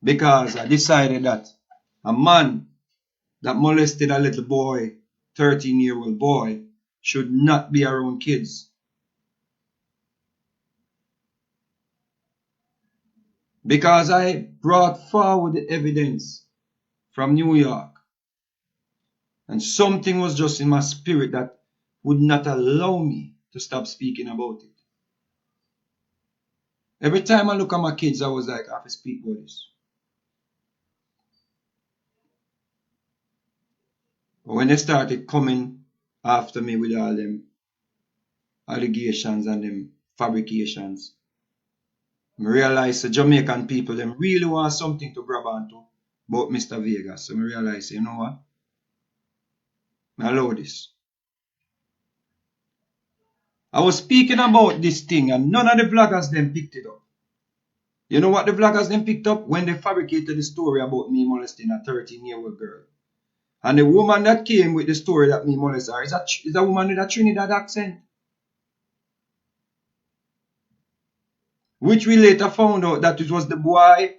because I decided that a man that molested a little boy, 13-year-old boy, should not be around kids. Because I brought forward the evidence from New York. And something was just in my spirit that would not allow me to stop speaking about it. Every time I look at my kids, I was like, I have to speak about this. But when they started coming after me with all them allegations and them fabrications, I realized the Jamaican people, them really want something to grab onto about Mr. Vegas. So I realized, you know what? I allow this. I was speaking about this thing and none of the vloggers then picked it up. You know what the vloggers then picked up? When they fabricated the story about me molesting a 13-year-old girl. And the woman that came with the story that me molested her is a woman with a Trinidad accent. Which we later found out that it was the boy,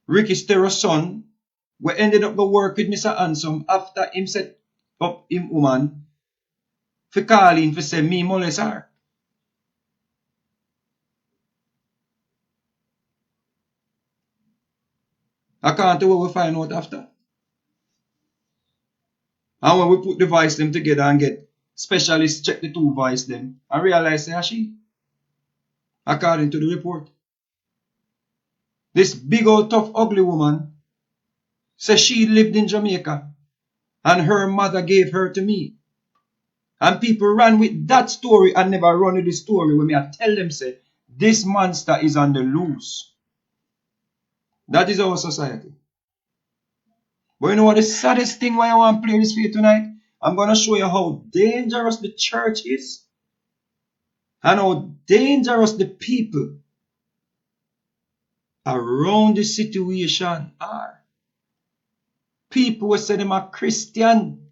Ricky Stero's son, who ended up to work with Mr. Handsome after him set up him woman for calling for say me molest her. I can't tell what we find out after. And when we put the voice them together and get specialists check the two voice them and realize they are she. According to the report. This big old tough ugly woman says she lived in Jamaica and her mother gave her to me. And people ran with that story and never run with the story when I tell them say this monster is on the loose. That is our society. But you know what the saddest thing why I want to play this for you tonight? I'm going to show you how dangerous the church is. And how dangerous the people around the situation are. People who say them are Christian.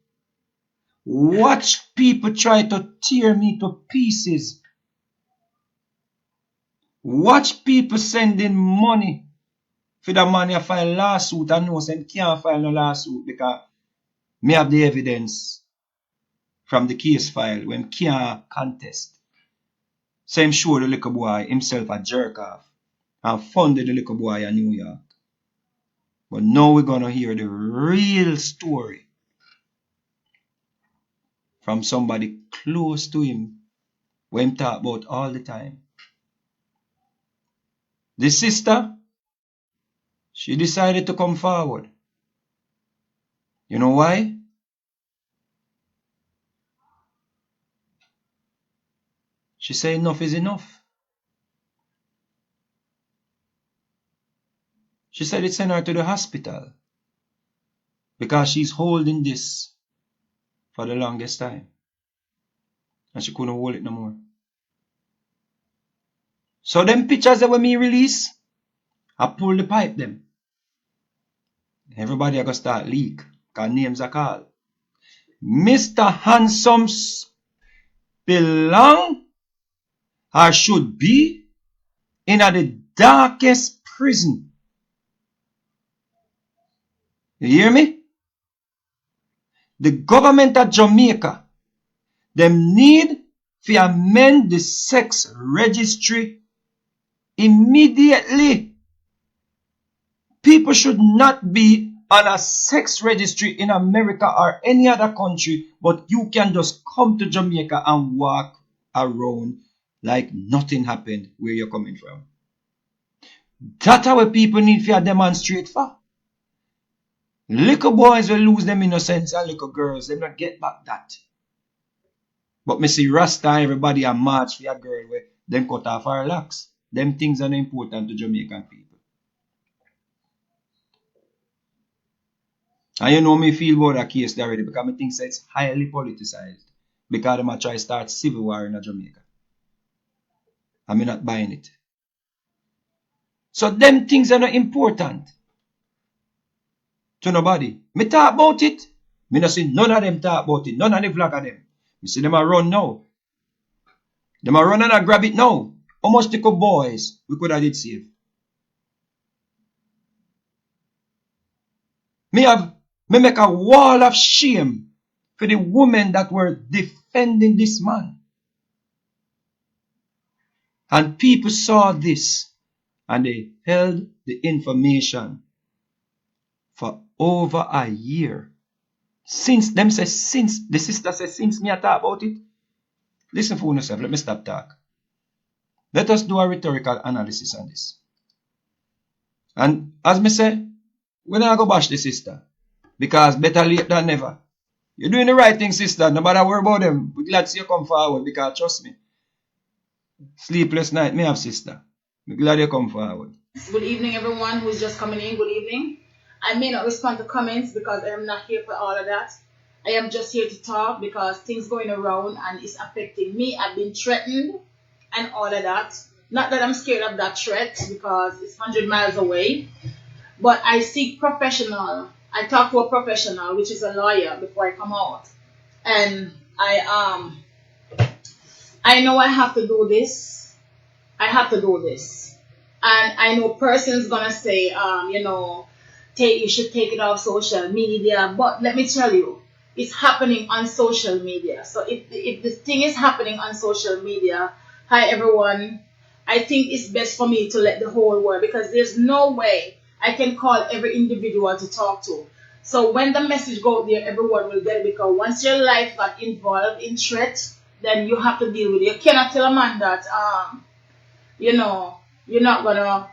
Watch people try to tear me to pieces. Watch people sending money for the man to file a lawsuit and know them can't file no lawsuit because me have the evidence from the case file when can't contest. So him show the little boy himself a jerk off and funded the little boy in New York. But now we're going to hear the real story from somebody close to him when him talk about all the time. The sister, she decided to come forward. You know why? She said enough is enough. She said it sent her to the hospital because she's holding this for the longest time. And she couldn't hold it no more. So them pictures that when me release, I pull the pipe them. Everybody are going to start leak because names are called. Mr. Handsome's belong or should be in the darkest prison. You hear me? The government of Jamaica, them need to amend the sex registry immediately. People should not be on a sex registry in America or any other country, but you can just come to Jamaica and walk around like nothing happened where you're coming from. That's what people need to demonstrate for. Little boys will lose them innocence and little girls, they not get back that. But me see Rasta everybody a march for a girl where them cut off her locks. Them things are not important to Jamaican people. And you know me feel about that case already because I think it's highly politicized. Because they might try to start civil war in Jamaica. I'm not buying it. So them things are not important to nobody. Me talk about it. Me not see none of them talk about it. None of the vlog of them. Me see them a run now. Them a run and a grab it now. How much little boys we could have did save? Me make a wall of shame for the women that were defending this man. And people saw this and they held the information for over a year. Since the sister says, since me I talk about it. Listen for yourself, let me stop talk. Let us do a rhetorical analysis on this. And as me say, we're not going to bash the sister. Because better late than never. You're doing the right thing, sister. No matter worry about them. We're glad to see you come forward because trust me. Sleepless night, me have sister. We're glad you come forward. Good evening, everyone who's just coming in. Good evening. I may not respond to comments because I am not here for all of that. I am just here to talk because things going around and it's affecting me. I've been threatened and all of that. Not that I'm scared of that threat because it's 100 miles away. But I seek professional. I talk to a professional, which is a lawyer, before I come out. And I know I have to do this. I have to do this. And I know person's gonna say, you should take it off social media. But let me tell you, it's happening on social media. So if this thing is happening on social media, hi everyone, I think it's best for me to let the whole world, because there's no way I can call every individual to talk to. So when the message go out there, everyone will get it, because once your life got involved in threat, then you have to deal with it. You cannot tell a man that, you're not gonna,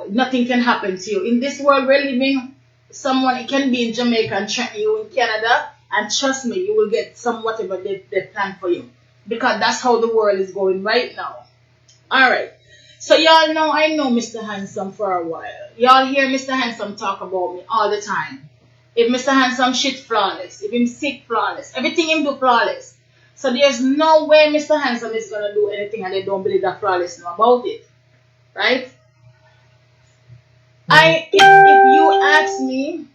nothing can happen to you. In this world we're living, it can be in Jamaica and threaten you in Canada, and trust me, you will get some whatever they plan for you. Because that's how the world is going right now. Alright. So y'all know I know Mr. Handsome for a while. Y'all hear Mr. Handsome talk about me all the time. If Mr. Handsome shit flawless, if him sick flawless, everything him do flawless. So there's no way Mr. Handsome is gonna do anything and they don't believe that flawless know about it. Right? If you ask me,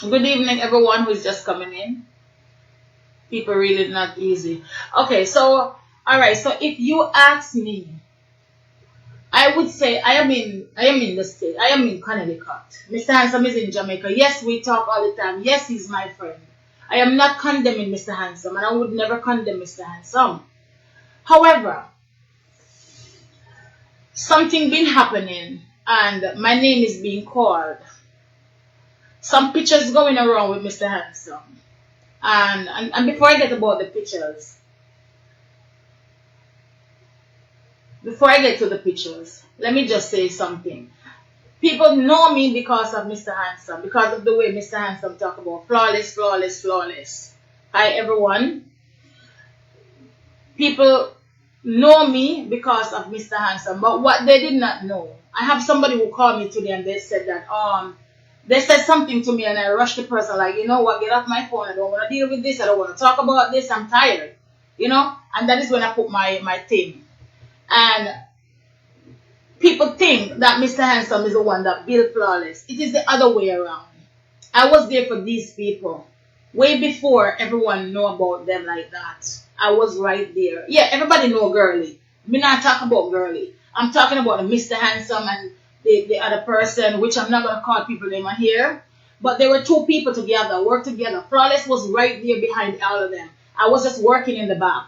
good evening everyone who is just coming in. People really not easy. Okay, so alright, so if you ask me, I would say I am in the state. I am in Connecticut. Mr. Handsome is in Jamaica. Yes, we talk all the time. Yes, he's my friend. I am not condemning Mr. Handsome, and I would never condemn Mr. Handsome. However, something been happening and my name is being called. Some pictures going around with Mr. Handsome. And before I get about the pictures, let me just say something. People know me because of Mr. Handsome, because of the way Mr. Handsome talk about flawless, flawless, flawless. Hi everyone. People know me because of Mr. Handsome, but what they did not know, I have somebody who called me today and they said that they said something to me and I rushed the person like, you know what, get off my phone, I don't want to deal with this, I don't want to talk about this, I'm tired, and that is when I put my thing. And people think that Mr. Handsome is the one that built flawless. It is the other way around. I was there for these people way before everyone know about them like that. I was right there. Yeah, everybody know Girly. Me not talk about Girly. I'm talking about Mr. Handsome and the other person, which I'm not going to call people name here. But there were two people together, work together. Flawless was right there behind all of them. I was just working in the back.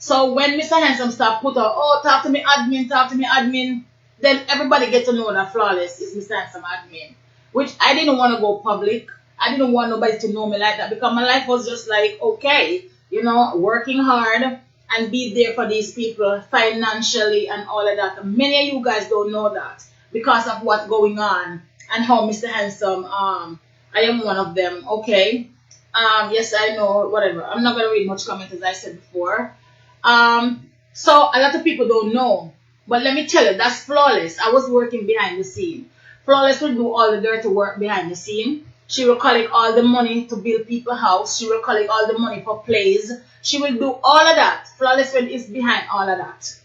So when Mr. Handsome started put out, talk to me admin, then everybody get to know that Flawless is Mr. Handsome admin. Which I didn't want to go public. I didn't want nobody to know me like that because my life was just like, okay, working hard and be there for these people financially and all of that. Many of you guys don't know that because of what's going on and how Mr. Handsome, I am one of them, okay? Yes, I know, whatever. I'm not going to read much comment as I said before. So a lot of people don't know. But let me tell you, that's Flawless. I was working behind the scene. Flawless will do all the dirty work behind the scene. She will collect all the money to build people's house. She will collect all the money for plays. She will do all of that. Flawless is behind all of that.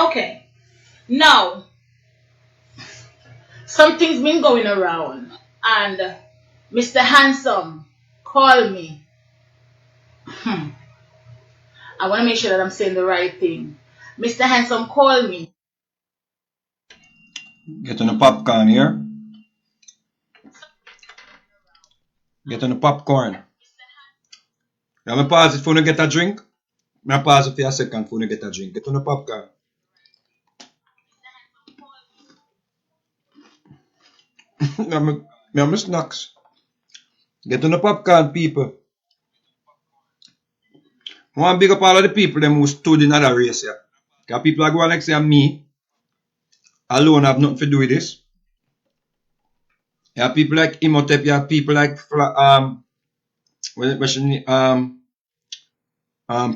Okay. Now, something's been going around. And Mr. Handsome called me. I want to make sure that I'm saying the right thing. Mr. Handsome called me. Getting the popcorn here. Get on the popcorn. Now me pause it for you get a drink. Me pause it for a second for you get a drink. Get on the popcorn. Now me have my snacks. Get on the popcorn, people. I want to big up all of the people them who stood in that race here. Because people are going like say me alone have nothing to do with this. You have people like Imhotep, you have people like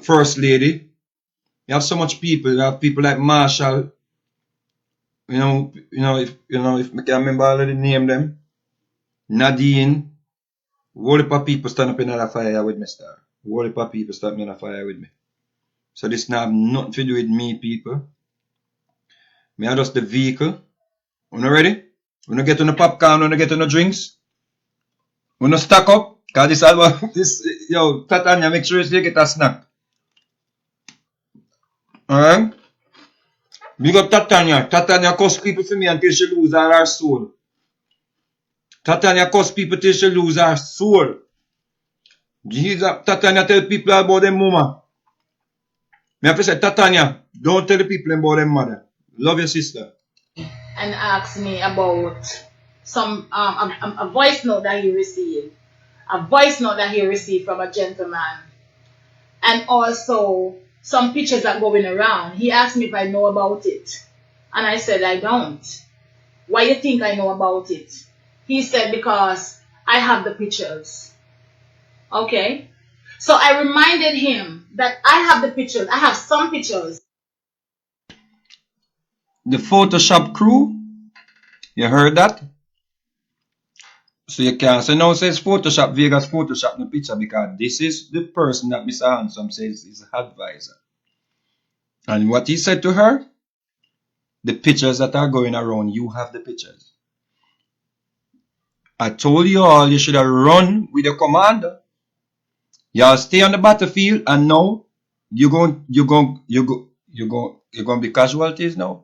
First Lady. You have so much people. You have people like Marshall. If I can remember all of the name them. Nadine. Whole heap of people stand up in the fire with me, star. Whole heap of people stand up in the fire with me. So this now have nothing to do with me, people. Me are just the vehicle. You ready? When you get on the popcorn, when you get on the drinks, when you stack up, cause this album, Tatanya, make sure you get a snack. Alright? Big up Tatanya. Tatanya cost people for me until she lose all her soul. Tatanya cost people till she lose her soul. Jesus, Tatanya tell people about them mama. Me have to say, Tatanya, don't tell the people about them mother. Love your sister. And asked me about some a voice note that he received. A voice note that he received from a gentleman. And also some pictures that going around. He asked me if I know about it. And I said I don't. Why do you think I know about it? He said because I have the pictures. Okay? So I reminded him that I have the pictures. I have some pictures. The Photoshop crew, you heard that? So you can't say no, says Photoshop, Vegas Photoshop the picture because this is the person that Mr. Handsome says is advisor. And what he said to her, the pictures that are going around, you have the pictures. I told you all you should have run with your commander. Y'all stay on the battlefield and now you're going to be casualties now.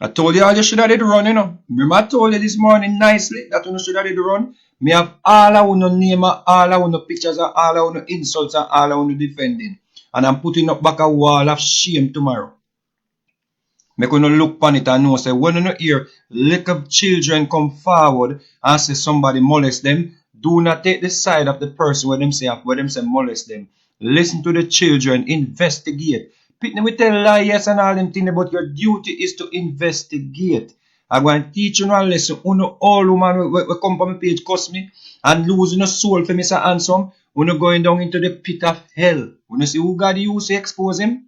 I told you all you should have did run, you know. Remember I told you this morning nicely that you should have did run. Me have all I want to name, all I want to pictures, all I want to insults, and all I want to defending. And I'm putting up back a wall of shame tomorrow. Make you look upon it and know, say, when you hear little children come forward and say somebody molest them, do not take the side of the person where them say molest them. Listen to the children, investigate. Pitney will tell liars and all them things, but your duty is to investigate. I'm going to teach you a lesson. All woman will come on my page, cuss me, and losing a soul for Mr. Handsome. When you going down into the pit of hell. When you see who God used to expose him,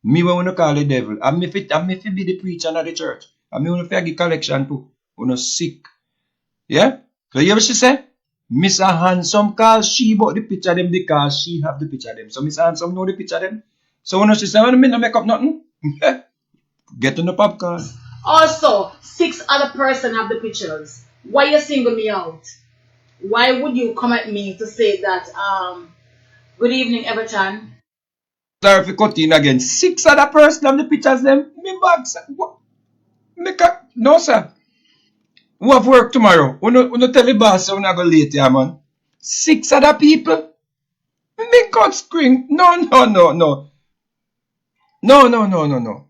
me when you call the devil. I'm if be the preacher of the church. And me when you give collection too. When you sick. Yeah? So you hear what she say? Mr. Handsome call she about the picture them because she have the picture them. So Mr. Handsome know the picture them. So when she say, I don't make up nothing. Get on the popcorn. Also, 6 other person have the pictures. Why you single me out? Why would you come at me to say that, good evening, Everton? Sorry if you cut in again. 6 other person have the pictures them. Me bags. What? No, sir. Who have work tomorrow? Uno tell the boss you not go late here, man. 6 other people? Me God scream. No. No.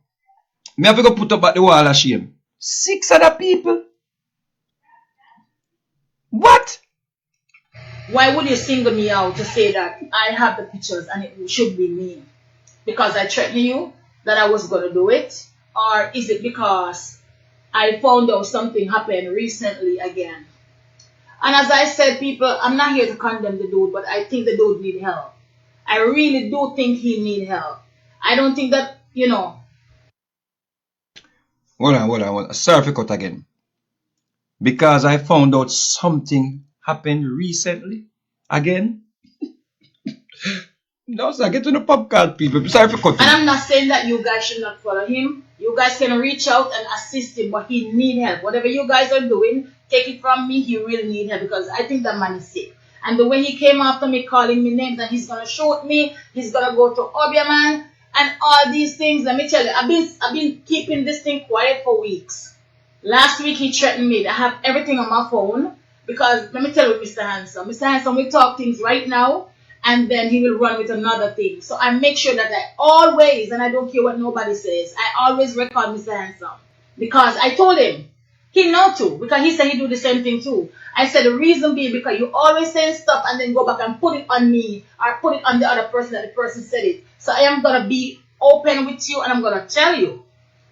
Me have to go put up at the wall of shame. 6 other people? What? Why would you single me out to say that I have the pictures and it should be me? Because I threatened you that I was going to do it? Or is it because I found out something happened recently again? And as I said, people, I'm not here to condemn the dude, but I think the dude need help. I really do think he need help. I don't think that, Hold on. Sorry for cut again. Because I found out something happened recently. Again. No, sir, get to the popcorn, people. Sorry for cutting. And I'm not saying that you guys should not follow him. You guys can reach out and assist him, but he need help. Whatever you guys are doing, take it from me. He really need help because I think that man is sick. And the way he came after me, calling me names, and he's gonna shoot me. He's gonna go to Obiaman and all these things. Let me tell you, I've been keeping this thing quiet for weeks. Last week he threatened me. I have everything on my phone Because let me tell you, Mr. Handsome. Mr. Handsome will talk things right now and then he will run with another thing. So I make sure that I always, and I don't care what nobody says, I always record Mr. Handsome. Because I told him, he know too, because he said he do the same thing too. I said the reason being because you always say stuff and then go back and put it on me or put it on the other person that the person said it. So I am gonna be open with you and I'm gonna tell you.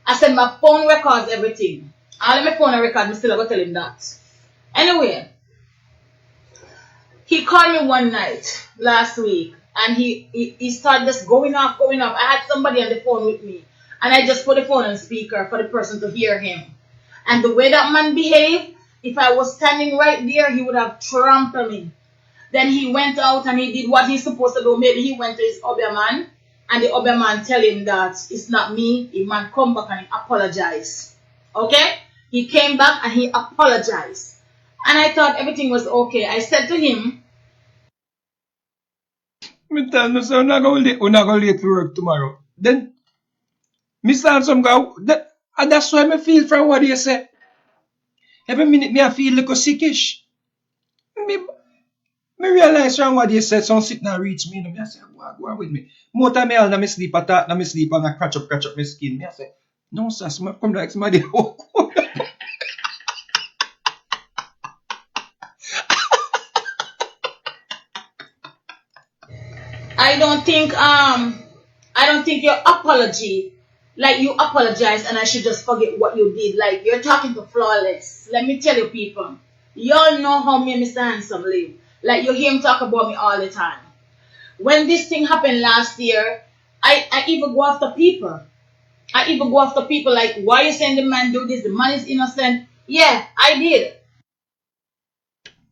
I said my phone records everything. All of my phone record, me still gonna tell him that. Anyway, he called me one night last week and he started just going off. I had somebody on the phone with me and I just put the phone on speaker for the person to hear him. And the way that man behaved, if I was standing right there, he would have trampled me. Then he went out and he did what he's supposed to do. Maybe he went to his other man and the other man tell him that it's not me. The man come back and he apologized. Okay? He came back and he apologized. And I thought everything was okay. I said to him, Me tell you, so we're not going late for work tomorrow. Then, Mr. Handsome guy, and that's why I feel from what you say. Every minute me I feel like a sickish. Me realize from what you said, some sit now reach me, and I say, go on with me. More time I na me sleep attack, na me sleep and I catch up my skin. Me I say, no sir, come like somebody walk. I don't think your apology, like you apologize and I should just forget what you did. Like you're talking to Flawless. Let me tell you people, y'all know how me and Mr. Handsome live. Like you hear him talk about me all the time. When this thing happened last year, I even go after people. I even go after people like, why you saying the man do this? The man is innocent. Yeah, I did.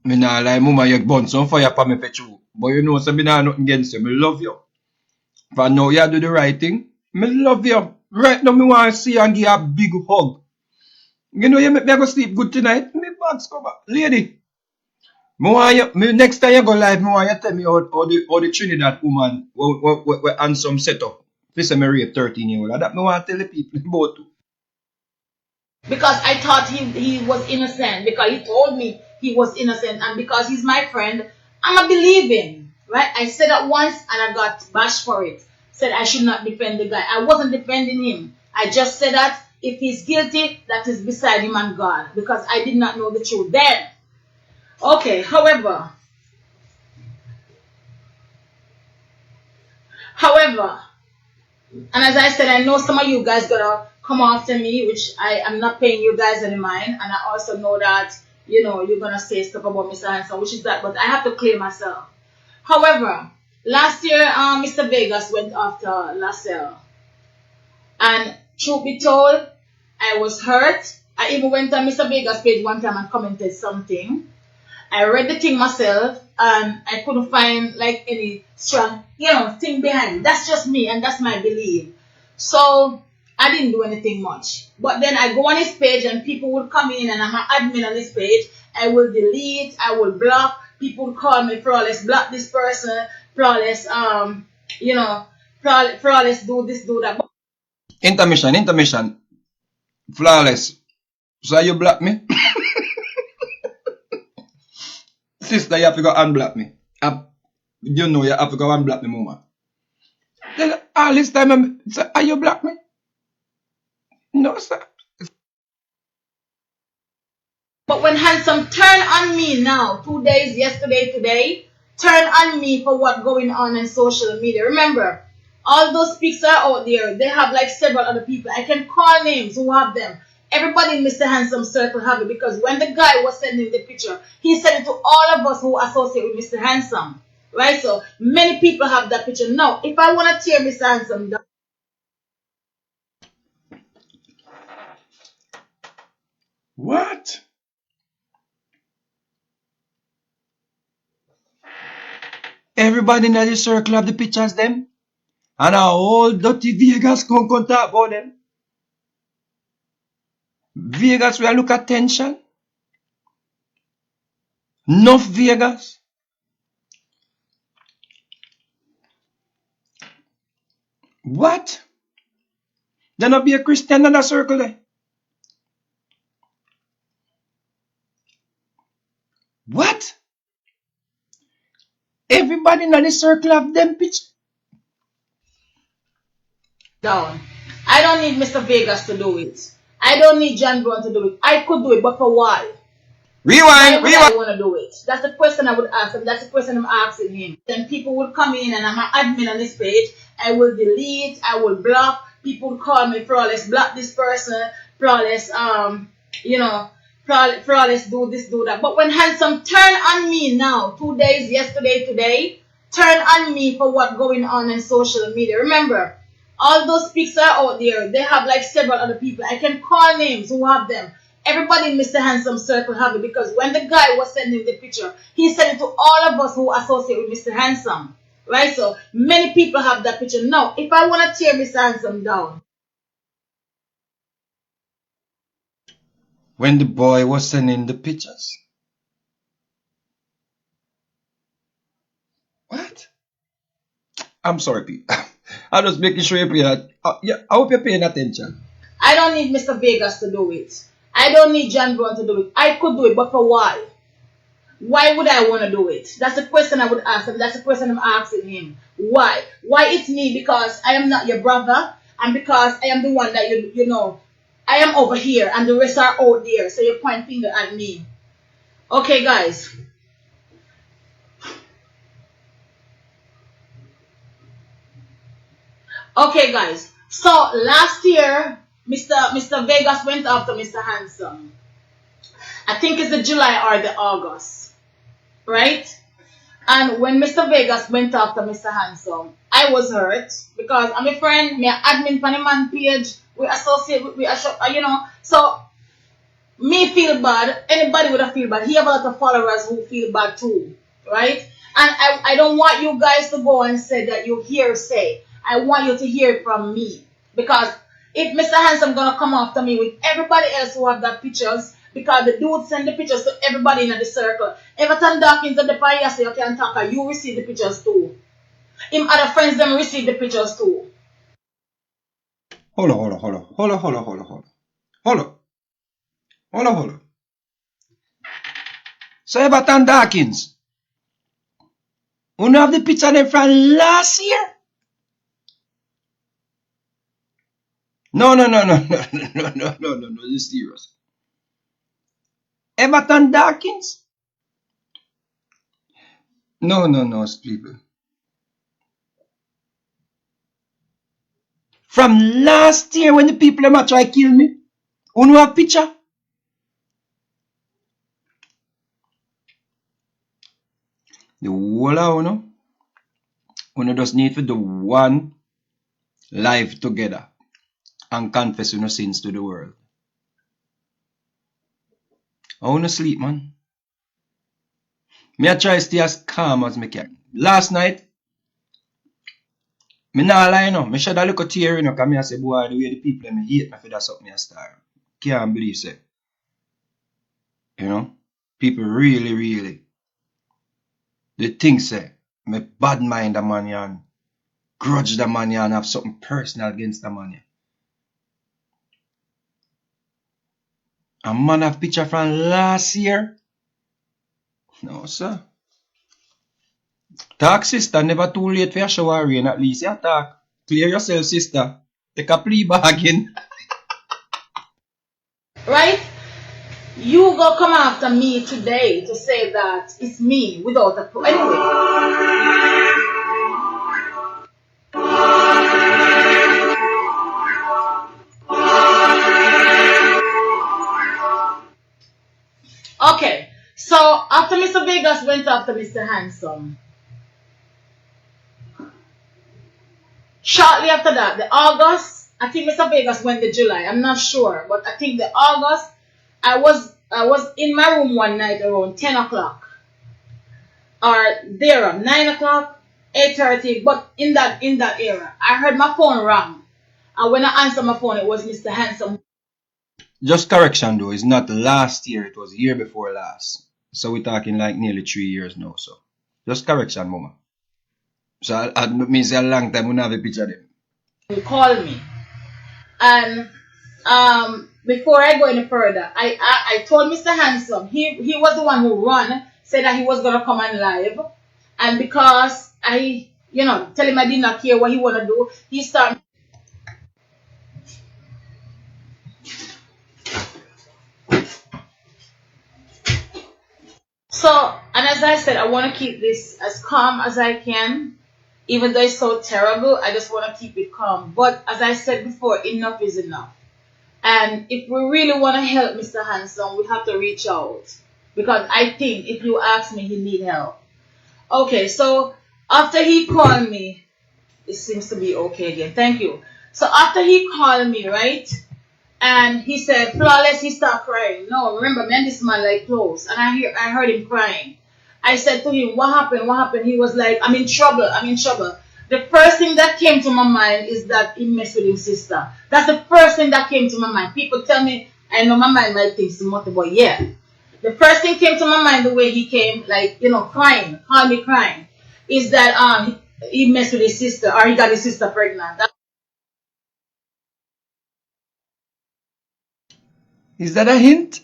Me nah lie, mama, you burn some fire for me for true. But you know, so me nah nothing against you. Me love you. For now you do the right thing. Me love you. Right now me want to see you and give you a big hug. You know you make me go sleep good tonight. Me bags come back. Lady. Next time you go live, me want you tell me how the Trinidad woman we handsome set up. This is me rape 13-year-old. That me want to tell the people about too. Because I thought he was innocent. Because he told me he was innocent. And because he's my friend, I'm going to believe him. Right? I said that once and I got bashed for it. Said I should not defend the guy. I wasn't defending him. I just said that if he's guilty, that is beside him and God. Because I did not know the truth then. Okay, however, and as I said, I know some of you guys gonna come after me, which I am not paying you guys any mind, and I also know that, you know, you're gonna say stuff about Mr. Hanson, which is that, but I have to clear myself. However, last year, Mr. Vegas went after LaSalle, and truth be told, I was hurt. I even went on Mr. Vegas' page one time and commented something. I read the thing myself and I couldn't find like any strong, thing behind it. That's just me and that's my belief. So I didn't do anything much. But then I go on his page and people would come in and I'm an admin on his page. I will delete, I will block. People would call me Flawless, block this person, Flawless, Flawless do this, do that. Intermission. Flawless. So you block me? Sister, you have to go unblock me. You know you have to go unblock me, mama. Then all this time, are you block me? No, sir. But when Handsome turn on me now, 2 days, yesterday, today, turn on me for what going on in social media. Remember, all those pics are out there. They have like several other people. I can call names who have them. Everybody in Mr. Handsome's circle have it because when the guy was sending the picture, he sent it to all of us who associate with Mr. Handsome. Right? So many people have that picture. Now, if I want to tear Mr. Handsome down. What? Everybody in the circle have the pictures them? And a whole dirty Vegas come talk about them? Vegas will look attention? Enough Vegas? What? There not be a Christian in the circle there? everybody in the circle of them picture. Down. I don't need Mr. Vegas to do it. I don't need John Brown to do it. I could do it, but for why? Why Rewind, would I rewind. want to do it? That's the question I would ask him. That's the question I'm asking him. Then people would come in and I'm an admin on this page. I will delete, I will block. People would call me flawless, block this person, flawless, you know, flawless, do this, do that. But when Handsome turn on me now, 2 days, yesterday, today, turn on me for what going on in social media. Remember, all those pics are out there. They have like several other people. I can call names who have them. Everybody in Mr. Handsome circle have it because when the guy was sending the picture, he sent it to all of us who associate with Mr. Handsome. Right? So many people have that picture. Now, if I want to tear Mr. Handsome down. When the boy was sending the pictures. What? I'm sorry, Pete. I'm just making sure you're paying yeah, I hope you're paying attention. I don't need Mr. Vegas to do it. I don't need John Brown to do it. I could do it, but for why? Why would I want to do it? That's the question I would ask him. That's the question I'm asking him. Why? Why it's me? Because I am not your brother, and because I am the one that you know. I am over here, and the rest are out there. So you point finger at me. Okay, guys. Okay, guys. So last year, Mr. Vegas went after Mr. Handsome. I think it's the July or the August, right? And when Mr. Vegas went after Mr. Handsome, I was hurt because I'm a friend, me a admin for the man page, we associate with, you know, so me feel bad, anybody would have feel bad. He have a lot of followers who feel bad too, right? And I don't want you guys to go and say that you hearsay. I want you to hear it from me. Because if Mr. Handsome gonna come after me with everybody else who have that pictures, because the dude send the pictures to everybody in the circle. Everton Dawkins and the pie say you can talk, you receive the pictures too. Him other friends them receive the pictures too. Hold on. Hold on. So Everton Dawkins, you have the picture them from last year? No, this is serious. Everton Dawkins? No, people. From last year when the people them try kill me, you have picture? The whole of you just need to do one live together and confess your sins to the world. I wanna sleep, man. Me I try to stay as calm as me can. Last night, me nah lie no. Me shed a little tear you know, cause me I say, boy, the way the people them hate me for that something a star. Can't believe it. You know? People really they think say me bad mind the man and grudge the man and have something personal against the man. A man have picture from last year? No, sir. Talk, sister. Never too late for your shower rain. At least you talk. Clear yourself, sister. Take a plea bargain. Right? You go come after me today to say that it's me without a proof. Anyway. Okay, so after Mr. Vegas went after Mr. Handsome, shortly after that, the August, I think Mr. Vegas went to July, I'm not sure, but I think the August, I was in my room one night around 10 o'clock, or there, 9 o'clock, 8:30, but in that era, I heard my phone ring, and when I answered my phone, it was Mr. Handsome. Just correction though, it's not last year, it was the year before last. So we're talking like nearly 3 years now. So just correction, mama. So it means a long time we don't have a picture of them. He called me. And before I go any further, I told Mr. Handsome, he was the one who said that he was gonna come on live And because I, tell him I did not care what he want to do, he started. So, and as I said, I want to keep this as calm as I can. Even though it's so terrible, I just want to keep it calm. But as I said before, enough is enough. And if we really want to help Mr. Handsome, we have to reach out. Because I think, if you ask me, he need help. Okay, so after he called me, it seems to be okay again. Thank you. So after he called me, right? And he said, Flawless, he started crying. No, remember, me and this man like close. And I heard him crying. I said to him, what happened? What happened? He was like, I'm in trouble. I'm in trouble. The first thing that came to my mind is that he messed with his sister. That's the first thing that came to my mind. People tell me, I know my mind might think something, but yeah. The first thing came to my mind, the way he came, like, crying, called me crying, is that he messed with his sister, or he got his sister pregnant. Is that a hint?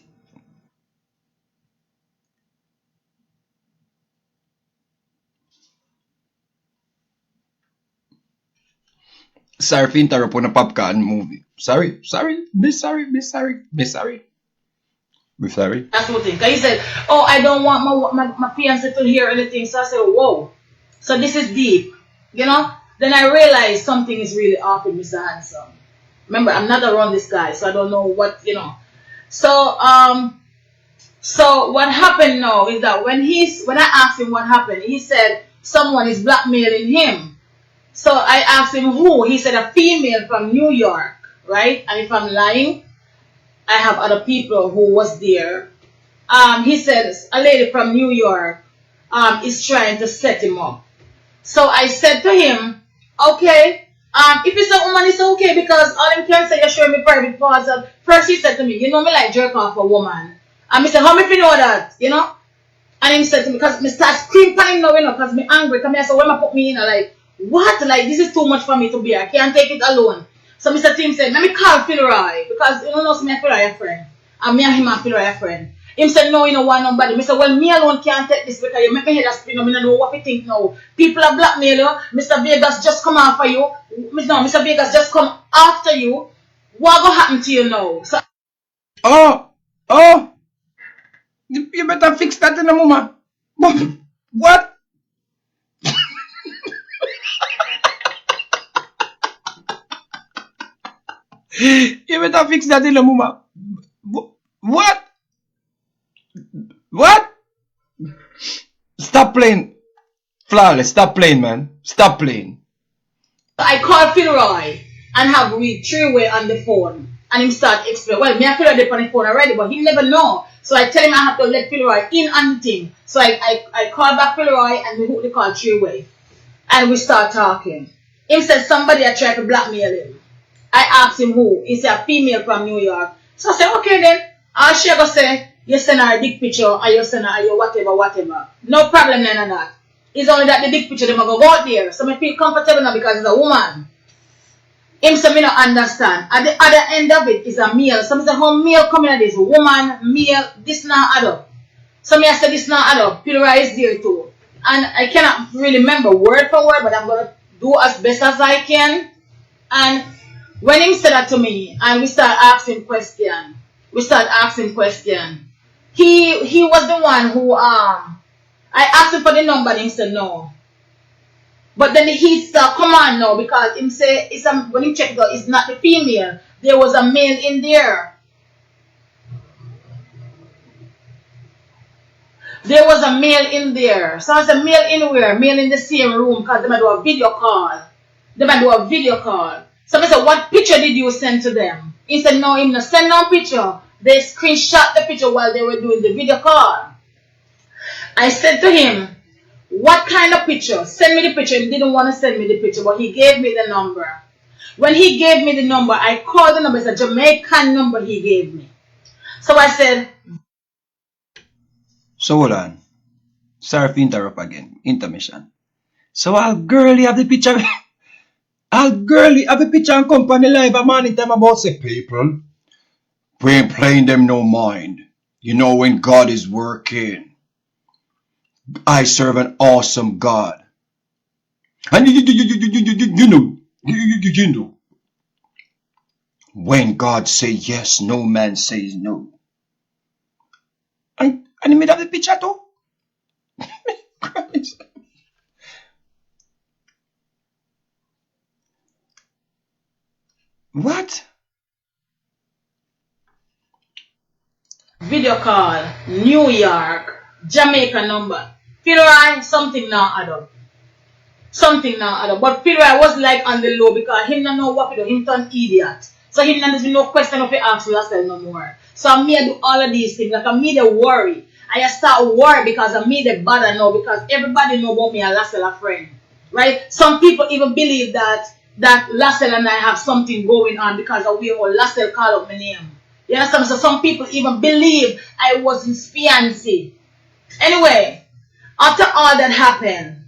Sorry for interrupt on a popcorn movie. Sorry. Be sorry. That's what thing. He said, oh, I don't want my fiance to hear anything. So I said, whoa. So this is deep. Then I realized something is really off with Mr. Handsome. Remember, I'm not around this guy, so I don't know what. So what happened now is that when I asked him what happened, he said someone is blackmailing him. So I asked him who. He said a female from New York, right? And if I'm lying, I have other people who was there. He said a lady from New York is trying to set him up. So I said to him, okay, if it's a woman, it's okay, because all him can say, you're showing me private parts. First he said to me, me like jerk off a woman. And I said, how me if you know that, And he said to me, because me start screaming now, because me angry. Because I said, when I put me in, like, what? Like, this is too much for me to bear. I can't take it alone. So Mr. Tim said, let me call Philroy, because you don't know, me and Philroy a friend. And me and him and Philroy a friend. Him said, no, you don't want nobody. I said, well, me alone can't take this, because you make me head a spin. I don't know what we think now. People are blackmail you. Mr. Vegas just come after you. No, Mr. Vegas just come after you. What will happen to you now? So, oh, you better fix that in a moment. What? You better fix that in a moment. What? What? Stop playing. Flawless, stop playing, man. Stop playing. I called Philroy and have we three-way on the phone. And him start explain. Well, me and Philroy on the phone already, but he never know. So I tell him I have to let Philroy in on the thing. So I call back Philroy and we hook the call three-way. And we start talking. Him said somebody had tried to blackmail him. I asked him who. He said a female from New York. So I said, okay then. All she go say, you send her a big picture or you send her whatever. No problem none of that. It's only that the big picture them go out there. So I feel comfortable now because it's a woman. Him say me not understand. At the other end of it is a male. So I say how male coming at this? Woman, male, this not add up. So I say this not add up. Pilra is there too. And I cannot really remember word for word, but I'm gonna do as best as I can. And when him said that to me and we start asking question, he was the one who I asked him for the number and he said no. But then he said, come on now, because him say when he checked out, it's not the female. There was a male in there. There was a male in there. So I said, male anywhere, male in the same room, because they might do a video call. So I said, what picture did you send to them? He said, no, him not send no picture. They screenshot the picture while they were doing the video call. I said to him, what kind of picture? Send me the picture. He didn't want to send me the picture, but he gave me the number. When he gave me the number, I called the number. It's a Jamaican number he gave me. So I said... So hold on. Sorry for interrupt again. Intermission. So I'll girly have the picture... I'll girly have a picture and company live a morning time about say people. We ain't playing them no mind. You know when God is working. I serve an awesome God. And you know, when God say yes, no man says no. And he made up the picture too. Christ. What? Video call, New York, Jamaica number. Pillory, something now add up. Something now add up. But Pillory was like on the low because him not know what to do. Him turn idiot. So him not no question of ask Lassell no more. So I me do all of these things. Like I me the worry. I start worry because I me the bother now because everybody know about me and Lassell a friend. Right? Some people even believe that Lassell and I have something going on because of we all Lassell call up my name. You understand? So some people even believe I was his fiancé. Anyway, after all that happened,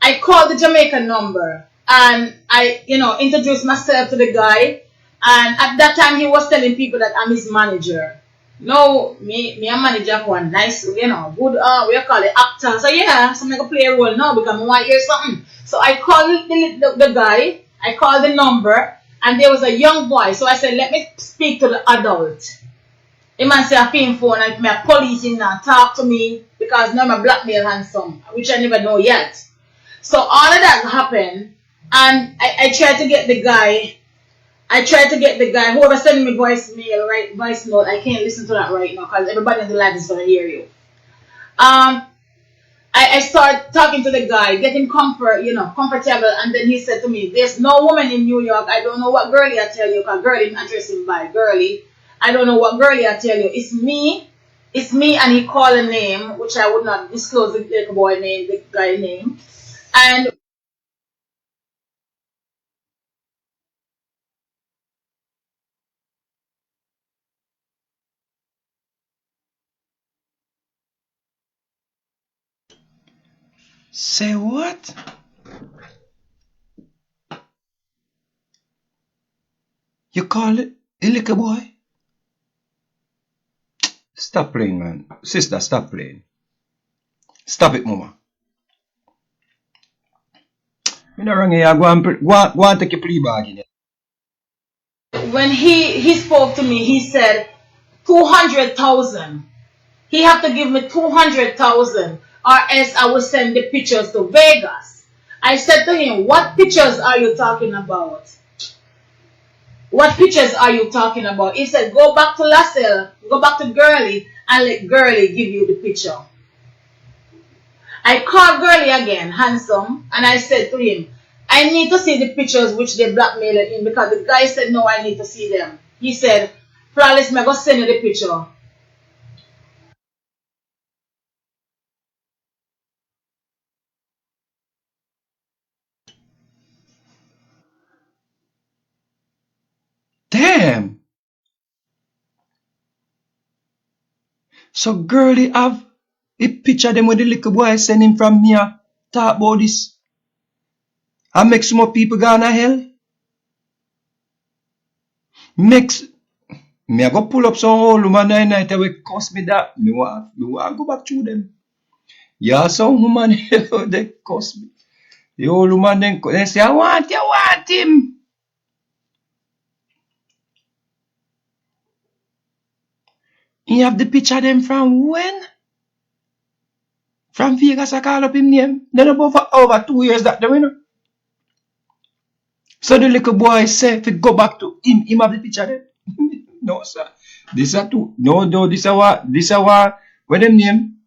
I called the Jamaican number and I, introduced myself to the guy. And at that time, he was telling people that I'm his manager. No, me a manager for a nice, good, we call it actor. So yeah, so I'm going to play a role now because I want to hear something. So I called the guy. I called the number and there was a young boy. So I said, let me speak to the adult. The man say I pay phone and my police in now talk to me because now I'm a blackmail handsome, which I never know yet. So all of that happened and I tried to get the guy. Whoever sent me voice note, I can't listen to that right now because everybody in the live is going to hear you. I started talking to the guy, getting comfortable, and then he said to me, there's no woman in New York. I don't know what girlie I tell you, because girlie address him by girlie. I don't know what girlie I tell you. It's me, and he called a name, which I would not disclose the little boy name, the guy name. And Say what? You call it a little boy? Stop playing, man. Sister, stop playing. Stop it, mama. You know wrong here. Go and take your plea bargain. when he spoke to me, he said 200,000. He have to give me 200,000 or else I will send the pictures to Vegas. I said to him, what pictures are you talking about? What pictures are you talking about? He said, go back to Lassell, go back to Girlie, and let Girlie give you the picture. I called Girlie again, handsome, and I said to him, I need to see the pictures which they blackmailed him because the guy said, no, I need to see them. He said, Flawless, I'm going to send you the picture. Damn. So Girlie have a picture of them with the little boy send him from me. Talk about this. And make some more people go to hell. Makes me I go pull up some old woman night and will cost me that. Me want go back to them. Yeah, some woman they cost me. The old woman then they say, I want him. You have the picture of them from when? From Vegas, I call up him name. Then about for over 2 years that they win. So the little boy say, if he go back to him have the picture of them. No, sir. This are two. No, this are what, where them name?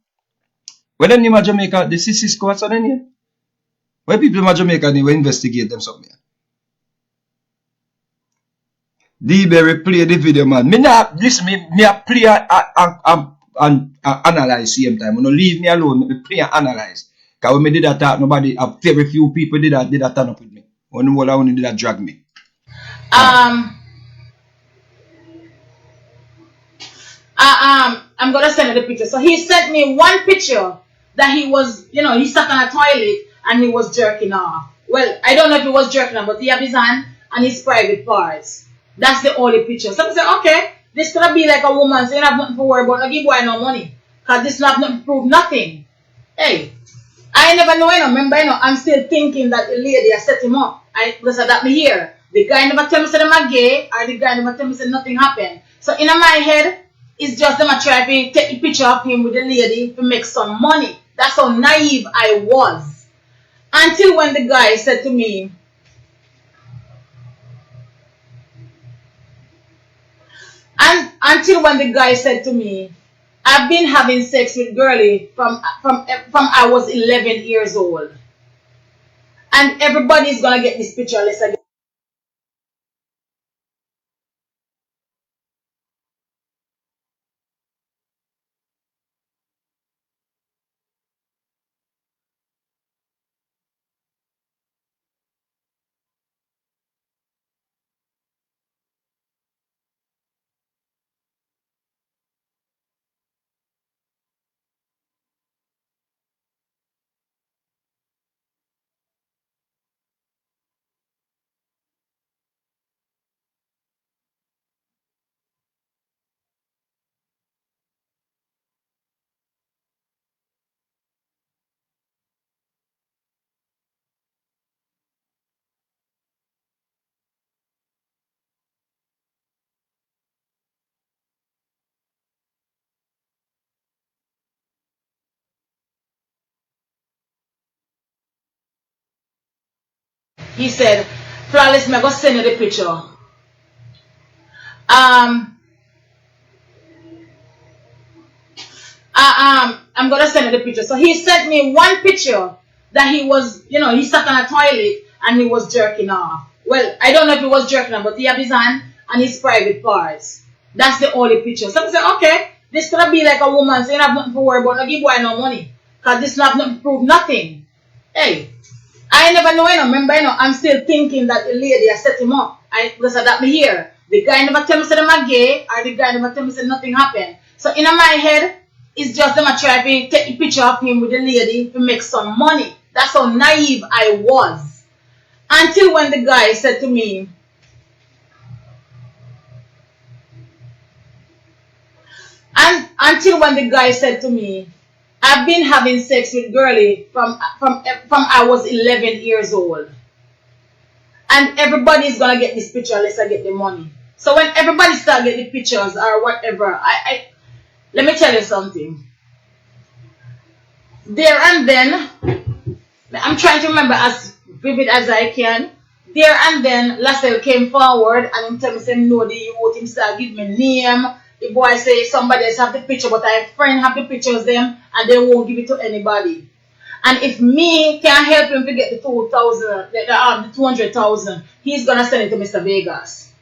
Where them name of Jamaica? The Cisco, what's their name? Where people in Jamaica, they will investigate them something. D-Berry play the video, man. Me not, listen, me play and analyze same time. You know, leave me alone. Me play and analyze. Because when me did that talk, nobody, very few people did that turn up with me. Only one only did that drag me. I'm gonna send you the picture. So he sent me one picture that he was, he sat on a toilet and he was jerking off. Well, I don't know if he was jerking off, but he had his hand and his private parts. That's the only picture. So I said, okay. This could be like a woman, so you have nothing to worry about. No give boy no money. Because this not nothing to prove nothing. Hey, I never know, remember, I'm still thinking that the lady has set him up. Because that me here. The guy never tell me say them are gay, or the guy never tell me say nothing happened. So in my head, it's just them a try to take a picture of him with the lady to make some money. That's how naive I was. Until when the guy said to me, I've been having sex with girlie from I was 11 years old. And everybody's gonna get this picture unless I get. He said, Flawless, me go send you the picture. I'm gonna send you the picture. So he sent me one picture that he was, he sat on a toilet and he was jerking off. Well, I don't know if he was jerking off, but he had his hand and his private parts. That's the only picture. So I said, okay, this could be like a woman, so you have nothing to worry about. No give boy no money. Because this not nothing to prove nothing. Hey, I never know, remember, I'm still thinking that the lady has set him up. Because that me here. The guy never tell me say them are gay, or the guy never tell me say nothing happened. So in my head, it's just them a try to take a picture of him with the lady to make some money. That's how naive I was. Until when the guy said to me, I've been having sex with girlie from I was 11 years old. And everybody's gonna get this picture unless I get the money. So when everybody start getting the pictures or whatever, let me tell you something. There and then, I'm trying to remember as vivid as I can. There and then, Lascelles came forward and he tell me, say, no, the youth, him start give me name. The boy say, somebody else have the picture, but I friend have the pictures them, and they won't give it to anybody. And if me can help him to get the 2,000, the 200,000, he's gonna send it to Mr. Vegas.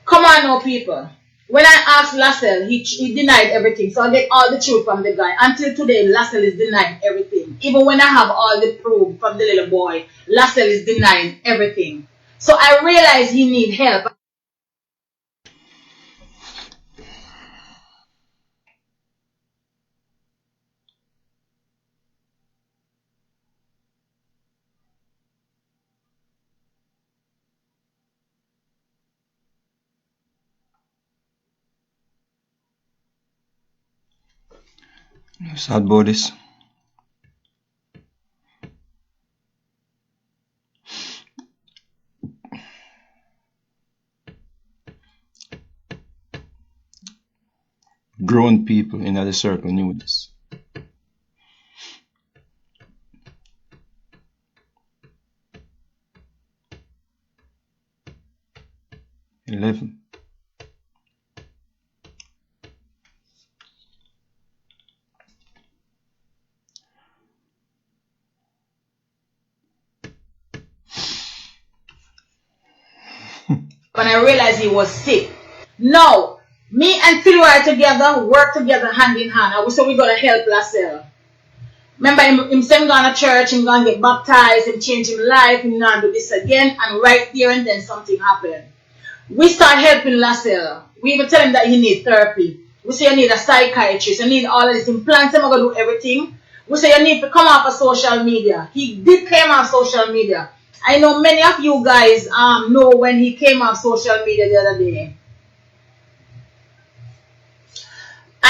Come on now, people. When I asked Lascelles, he denied everything. So I get all the truth from the guy. Until today, Lascelles is denying everything. Even when I have all the proof from the little boy, Lascelles is denying everything. So I realize he need help. Sad about this. Grown people in the circle knew this. 11. When I realized he was sick. No, me and Phil were together, work together hand in hand. And we said we're going to help Lascelles. Remember, him saying going to church, him going to get baptized, him change his life, him not do this again. And right there and then something happened. We start helping Lascelles. We even tell him that he need therapy. We say you need a psychiatrist, you need all of this. Implants, I'm going to do everything. We say you need to come off of social media. He did come off social media. I know many of you guys know when he came off social media the other day.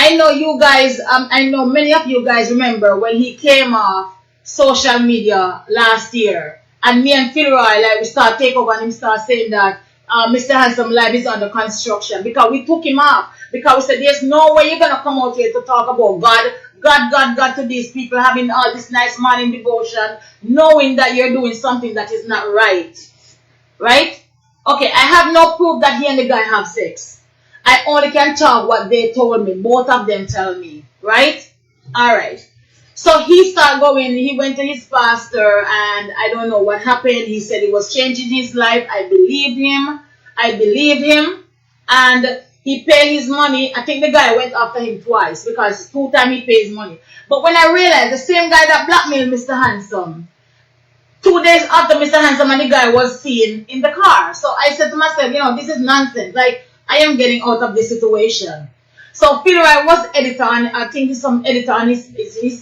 I know you guys, I know many of you guys remember when he came off social media last year. And me and Philroy, like we start take over and him start saying that Mr. Handsome life is under construction because we took him off. Because we said there's no way you're gonna come out here to talk about God to these people having all this nice morning devotion, knowing that you're doing something that is not right. Right? Okay, I have no proof that he and the guy have sex. I only can talk what they told me. Both of them tell me. Right? Alright. So he started going, he went to his pastor and I don't know what happened. He said he was changing his life. I believed him. And he paid his money. I think the guy went after him twice because 2 times he pays money. But when I realized the same guy that blackmailed Mr. Handsome, 2 days after Mr. Handsome and the guy was seen in the car. So I said to myself, this is nonsense. Like, I am getting out of this situation. So Philroy was editor, and I think he's some editor on his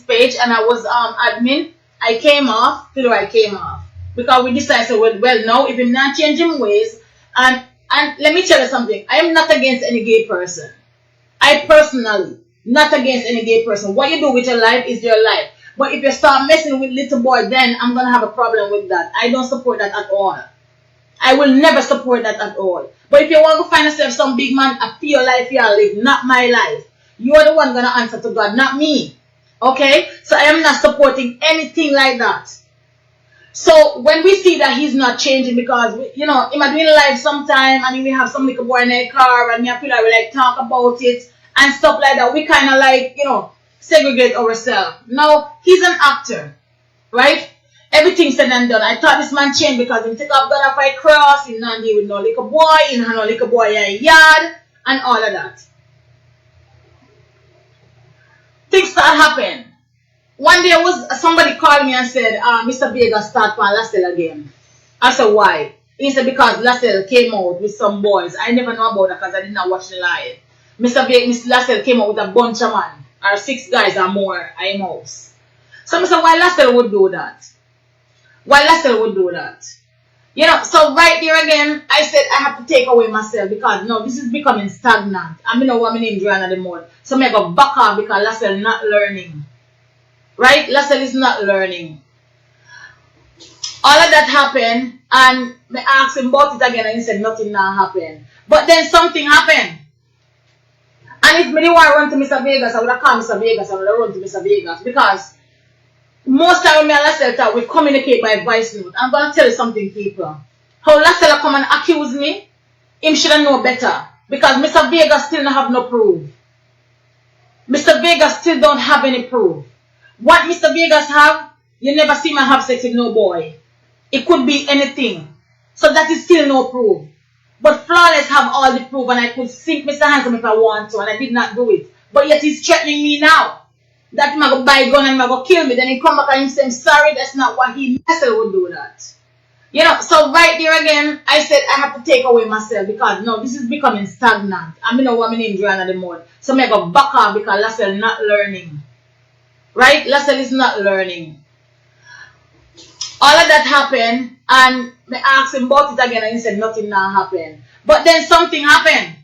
page, and I was admin. I came off, Philroy came off. Because we decided, well, no, if he's not changing ways, and let me tell you something, I am not against any gay person. I personally, not against any gay person. What you do with your life is your life. But if you start messing with little boy, then I'm going to have a problem with that. I don't support that at all. I will never support that at all. But if you want to find yourself some big man, I feel your life you live, not my life. You are the one going to answer to God, not me. Okay? So I am not supporting anything like that. So when we see that he's not changing because, he might be in life sometime and we have some little boy in a car and me and Pilar we talk about it and stuff like that. We kind of segregate ourselves. Now, he's an actor, right? Everything said and done. I thought this man changed because he take up God off a cross, he not deal with no little boy, he had no little boy in a yard, and all of that. Things start happen. One day somebody called me and said, Mr. Vegas start for Lascelles again. I said, why? He said, because Lascelles came out with some boys. I never know about that because I did not watch the live. Mr. Lascelles came out with a bunch of men, or 6 guys or more in house. So I said, why Lascelles would do that? Why Lascelles would do that? So right there again, I said I have to take away myself because no, this is becoming stagnant. I know what my name Joanna the mode. So I go back off because Lascelles not learning. Right? Lascelles is not learning. All of that happened and I asked him about it again and he said nothing now happened. But then something happened. And if me didn't want to run to Mr. Vegas, I would have called Mr. Vegas, I would have run to Mr. Vegas because most time when me and Lascelles talk, we communicate by voice note. I'm going to tell you something, people. How Lascelles come and accuse me, him should have know better. Because Mr. Vegas still don't have no proof. Mr. Vegas still don't have any proof. What Mr. Vegas have, you never see me have sex with no boy. It could be anything. So that is still no proof. But Flawless have all the proof and I could sink Mr. Handsome if I want to and I did not do it. But yet he's threatening me now. That he might go buy a gun and he might go kill me. Then he come back and he say, sorry, that's not what he Lascelles would do that. So right there again, I said I have to take away myself because no, this is becoming stagnant. I know what my name Joanna the mode. So I go back off because Lascelles not learning. Right? Lascelles is not learning. All of that happened and I asked him about it again and he said nothing now happened. But then something happened.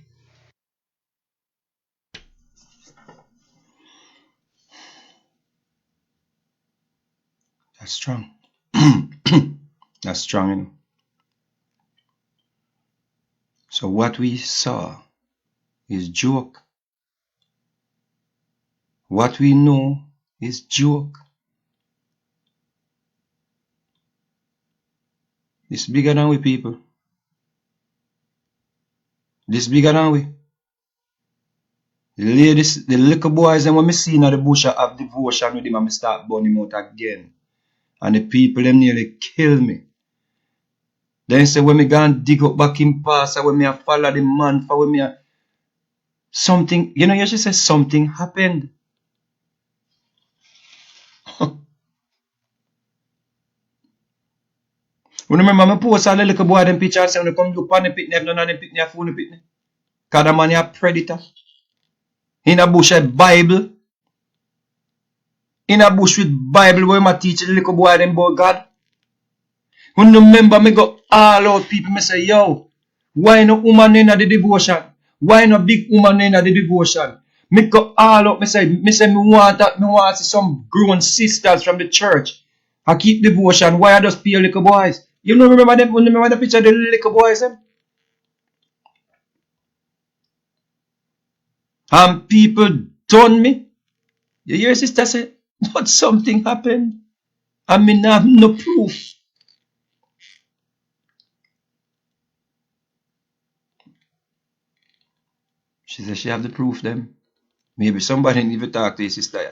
That's strong. That's strong, So what we saw is joke. What we know is joke. It's bigger than we, people. This bigger than we. The ladies, the little boys, and when me see in the bush have devotion with him and me start burning him out again. And the people them nearly kill me. Then say when me go and dig up back in past, when me a follow the man for when me a something, you should say something happened. When remember me post all the little boy them picture and say when they come look on the picnic, none of them picnic fool the picnic. Cause the man is a predator. In a bush a Bible. In a bush with Bible where I teach the little boy them about God. When remember me go all out people, me say, yo, why no woman in the devotion? Why no big woman in the devotion? Me go all up, me say me want that, me want to see some grown sisters from the church. I keep devotion. Why I just pay little boys? You know remember them? Remember the picture of the little boys them? And people done me. You hear sister say, but something happened. I mean have no proof. She said she have the proof them. Maybe somebody need to talk to your sister. Yeah.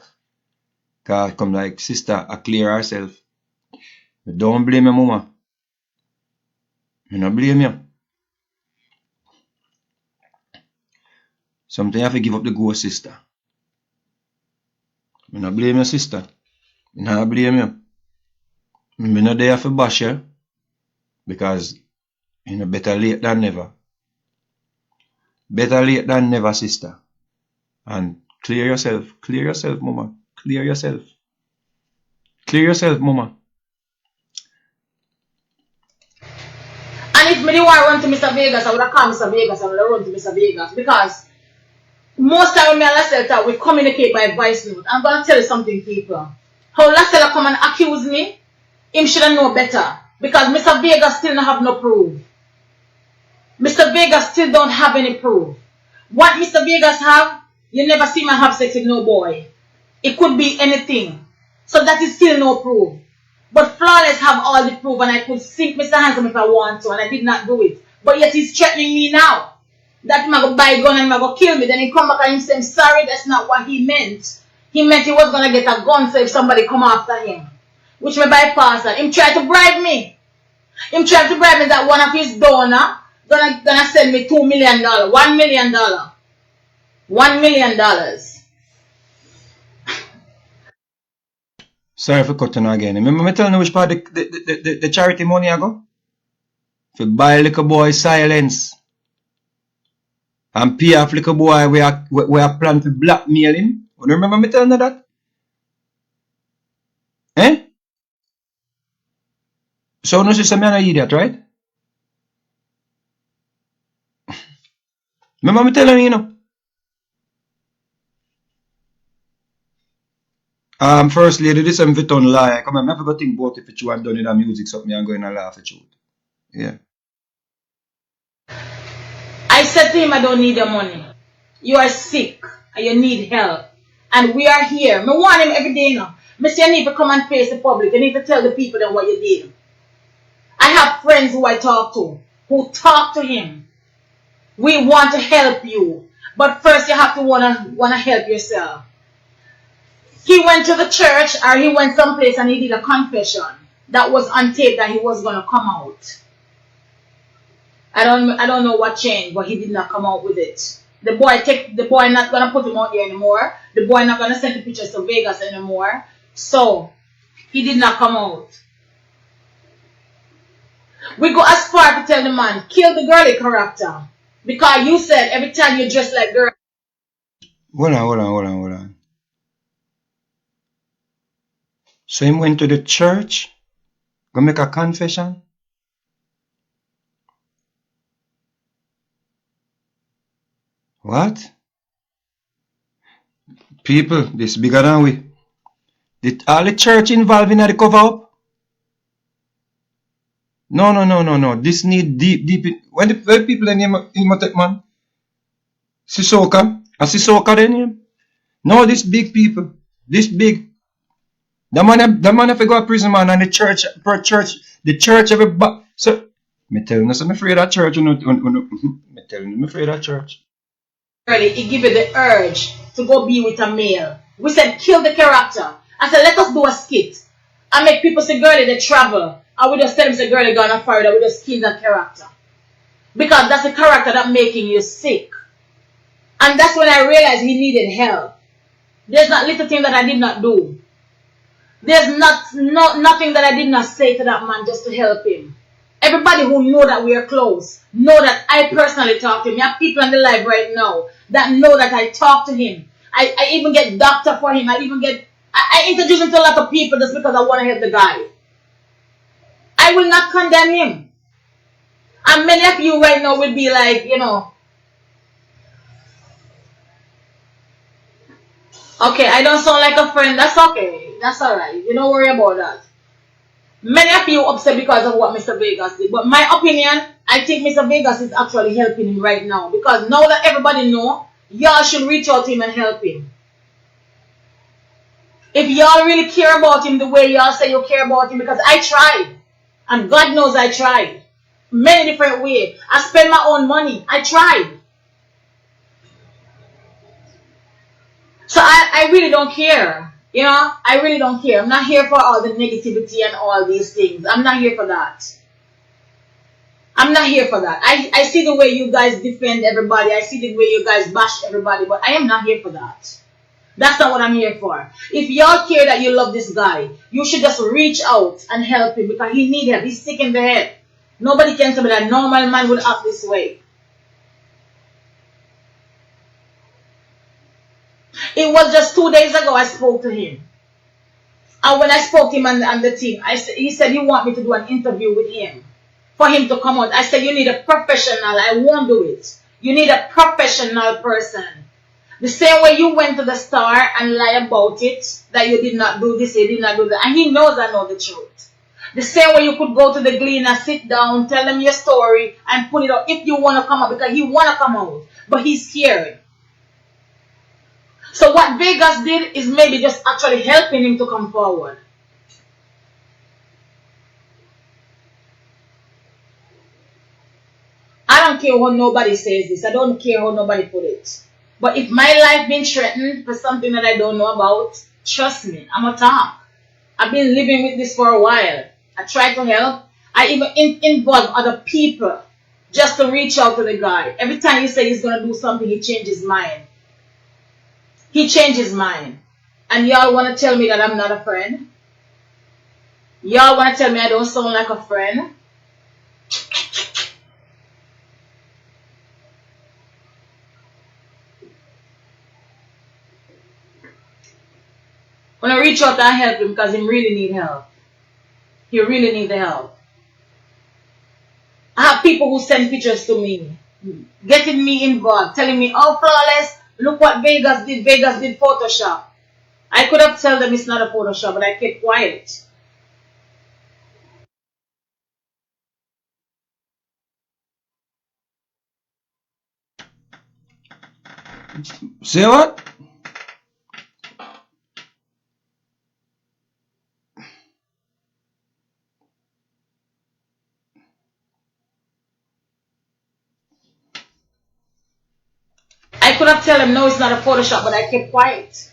Cause come like sister, I clear herself. But don't blame your mama. Me not blame you. Sometimes you have to give up the ghost, sister. Me not blame your sister. Me not blame you. Me not there for bash you. Because you know better late than never. Better late than never, sister. And clear yourself. Clear yourself, mama. Clear yourself. Clear yourself, mama. And if me didn't want to run to Mr. Vegas, I would have called Mr. Vegas, I would have run to Mr. Vegas. Because most time when me and Lasella we communicate by voice note. I'm going to tell you something, people. How Lasella come and accuse me, him should have know better. Because Mr. Vegas still don't have no proof. Mr. Vegas still don't have any proof. What Mr. Vegas have, you never see me have sex with no boy. It could be anything. So that is still no proof. But Flawless have all the proof and I could sink Mr. Handsome if I want to and I did not do it. But yet he's threatening me now. That he go buy a gun and he go kill me. Then he come back and he say, I'm sorry, that's not what he meant. He meant he was going to get a gun so if somebody come after him. Which me bypass that. Him try to bribe me. Him try to bribe me that one of his donor gonna send me $2 million. $1 million. $1 million. Sorry for cutting again. Remember me telling you which part the charity money I go? For buy little boy silence. And pay off little boy we are plan to blackmail him. You remember me telling you that? Eh? So no sister me an idiot, right? Remember me telling you, you know? First lady, this I'm fit on lie. Come on, I forgot think about if you have done in the music something I'm going to laugh at you. Yeah. I said to him, I don't need your money. You are sick and you need help. And we are here. I want him every day now. I say you need to come and face the public. You need to tell the people then what you did. I have friends who I talk to, who talk to him. We want to help you. But first you have to wanna help yourself. He went to the church or he went someplace and he did a confession that was on tape that he was gonna come out. I don't know what changed, but he did not come out with it. The boy not gonna put him out there anymore. The boy not gonna send the pictures to Vegas anymore. So he did not come out. We go as far to tell the man, kill the girly character. Because you said every time you dress like girl. Hold on. So he went to the church, go make a confession. What? People, this bigger than we. Did all the church involved in the cover up? No. This need deep. When the people in Imotech, man. Sisoka then. No, this big people. This big. The man have to go to prison, man, and the church, everybody. So, me telling you, I'm afraid of that church. Me telling you, I'm afraid of that church. Early, it give you the urge to go be with a male. We said kill the character. I said let us do a skit. I make people say girlie they travel. And we just tell them say girlie gone and fired. We just kill that character. Because that's the character that making you sick. And that's when I realized he needed help. There's not little thing that I did not do. There's nothing that I did not say to that man just to help him. Everybody who know that we are close, know that I personally talk to him. I have people on the live right now that know that I talk to him. I even get doctor for him. I introduce him to a lot of people just because I want to help the guy. I will not condemn him. And many of you right now will be like, you know, Okay, I don't sound like a friend. That's okay. That's alright. You don't worry about that. Many of you upset because of what Mr. Vegas did. But my opinion, I think Mr. Vegas is actually helping him right now. Because now that everybody know, y'all should reach out to him and help him. If y'all really care about him the way y'all say you care about him, because I tried. And God knows I tried. Many different ways. I spent my own money. I tried. So I really don't care. You know, I really don't care. I'm not here for all the negativity and all these things. I'm not here for that. I'm not here for that. I see the way you guys defend everybody. I see the way you guys bash everybody. But I am not here for that. That's not what I'm here for. If y'all care that you love this guy, you should just reach out and help him because he needs help. He's sick in the head. Nobody can tell me that a normal man would act this way. It was just 2 days ago I spoke to him. And when I spoke to him and the team, he said he want me to do an interview with him. For him to come out. I said you need a professional. I won't do it. You need a professional person. The same way you went to the Star and lie about it, that you did not do this, you did not do that. And he knows I know the truth. The same way you could go to the Gleaner, sit down, tell them your story, and put it out if you want to come out, because he want to come out. But he's scared. So what Vegas did is maybe just actually helping him to come forward. I don't care how nobody says this. I don't care how nobody put it. But if my life been threatened for something that I don't know about, trust me, I'm a talk. I've been living with this for a while. I try to help. I even involve other people just to reach out to the guy. Every time he say he's going to do something, he changes his mind. He changed his mind. And y'all want to tell me that I'm not a friend? Y'all want to tell me I don't sound like a friend? When I reach out and help him because he really need help. He really need the help. I have people who send pictures to me, getting me involved, telling me, oh, Flawless, look what Vegas did. Vegas did Photoshop. I could have told them it's not a Photoshop, but I kept quiet. Say what? I could have told them no, it's not a Photoshop, but I kept quiet.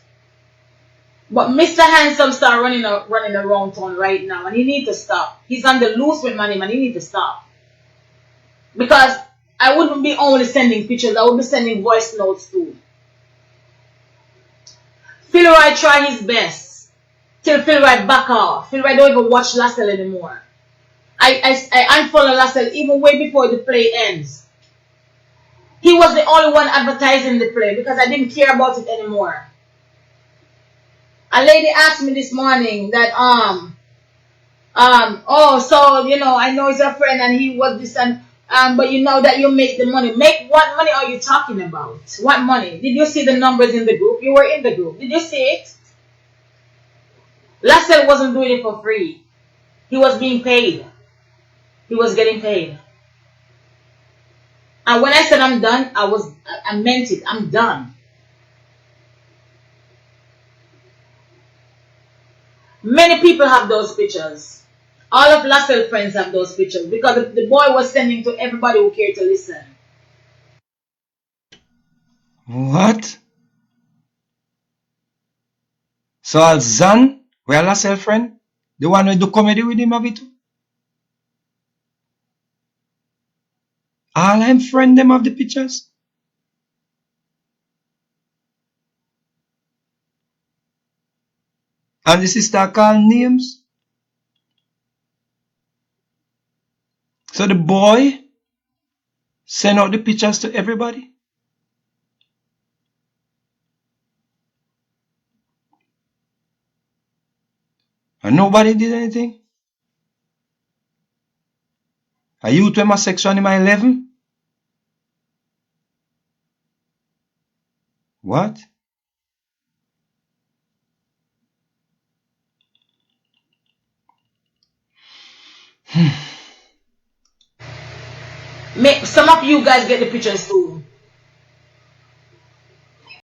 But Mr. Handsome start running around town right now, and he need to stop. He's on the loose with money, man. He need to stop. Because I wouldn't be only sending pictures, I would be sending voice notes too. Philroy try his best till Philroy back off. Philroy don't even watch Lassell anymore. I unfollow Lassell even way before the play ends. He was the only one advertising the play because I didn't care about it anymore. A lady asked me this morning that oh, so you know, I know he's a friend and he was this and but you know that you make the money. Make what money are you talking about? What money? Did you see the numbers in the group? You were in the group. Did you see it? Lassell wasn't doing it for free. He was being paid. He was getting paid. And when I said I'm done, I meant it. I'm done. Many people have those pictures. All of Lassell's friends have those pictures because the boy was sending to everybody who cared to listen. What? So Zan, we are Lassell friend? The one who do comedy with him, have it? All I'm friend them of the pictures? And the sister call names? So the boy send out the pictures to everybody? And nobody did anything? A youth with my section in my 11? What? Some of you guys get the pictures too.